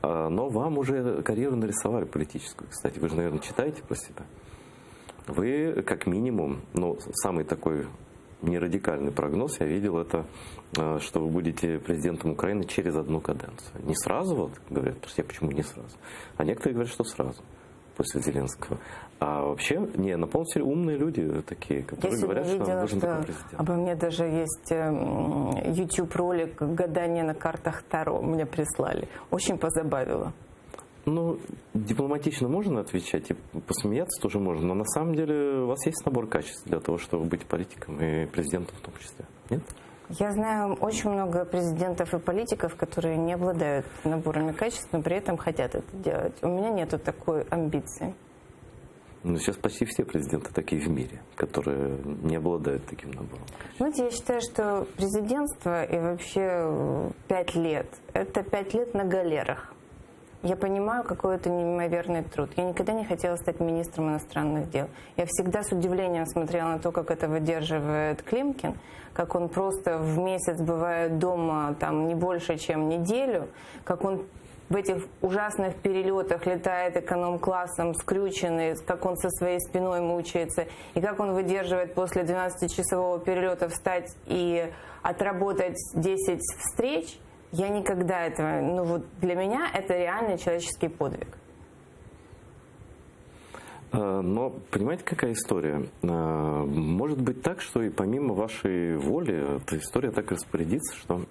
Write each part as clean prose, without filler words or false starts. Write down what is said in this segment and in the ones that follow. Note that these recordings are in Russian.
Но вам уже карьеру нарисовали политическую, кстати. Вы же, наверное, читаете про себя. Вы, как минимум, ну, самый такой нерадикальный прогноз, я видел это, что вы будете президентом Украины через одну каденцию. Не сразу, вот, говорят, почему не сразу? А некоторые говорят, что сразу, после Зеленского. А вообще, не, на полном деле умные люди такие, которые говорят, что нужен такой президент. Обо мне даже есть YouTube-ролик «Гадание на картах Таро», мне прислали. Очень позабавило. Ну, дипломатично можно отвечать, и посмеяться тоже можно, но на самом деле у вас есть набор качеств для того, чтобы быть политиком и президентом в том числе, нет? Я знаю очень много президентов и политиков, которые не обладают наборами качеств, но при этом хотят это делать. У меня нету такой амбиции. Ну, сейчас почти все президенты такие в мире, которые не обладают таким набором качеств. Знаете, я считаю, что президентство и вообще 5 лет – это 5 лет на галерах. Я понимаю, какой это неимоверный труд. Я никогда не хотела стать министром иностранных дел. Я всегда с удивлением смотрела на то, как это выдерживает Климкин, как он просто в месяц бывает дома там, не больше, чем неделю, как он в этих ужасных перелетах летает эконом-классом, скрюченный, как он со своей спиной мучается, и как он выдерживает после 12-часового перелета встать и отработать 10 встреч. Я никогда этого... Ну вот для меня это реальный человеческий подвиг. Но понимаете, какая история? Может быть так, что и помимо вашей воли эта история так распорядится, что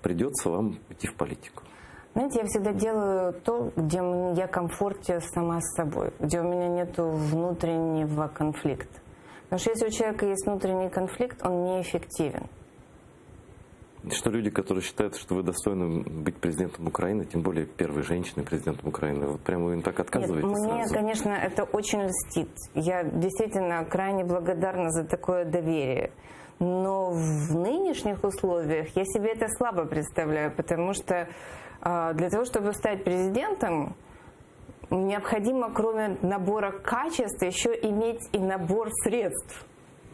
придется вам идти в политику. Знаете, я всегда делаю то, где я комфорте сама с собой, где у меня нет внутреннего конфликта. Потому что если у человека есть внутренний конфликт, он неэффективен. Что люди, которые считают, что вы достойны быть президентом Украины, тем более первой женщиной президентом Украины, вот прямо вы им так отказываете? Нет, мне, сразу? Конечно, это очень льстит. Я действительно крайне благодарна за такое доверие. Но в нынешних условиях я себе это слабо представляю, потому что для того, чтобы стать президентом, необходимо, кроме набора качеств, еще иметь и набор средств.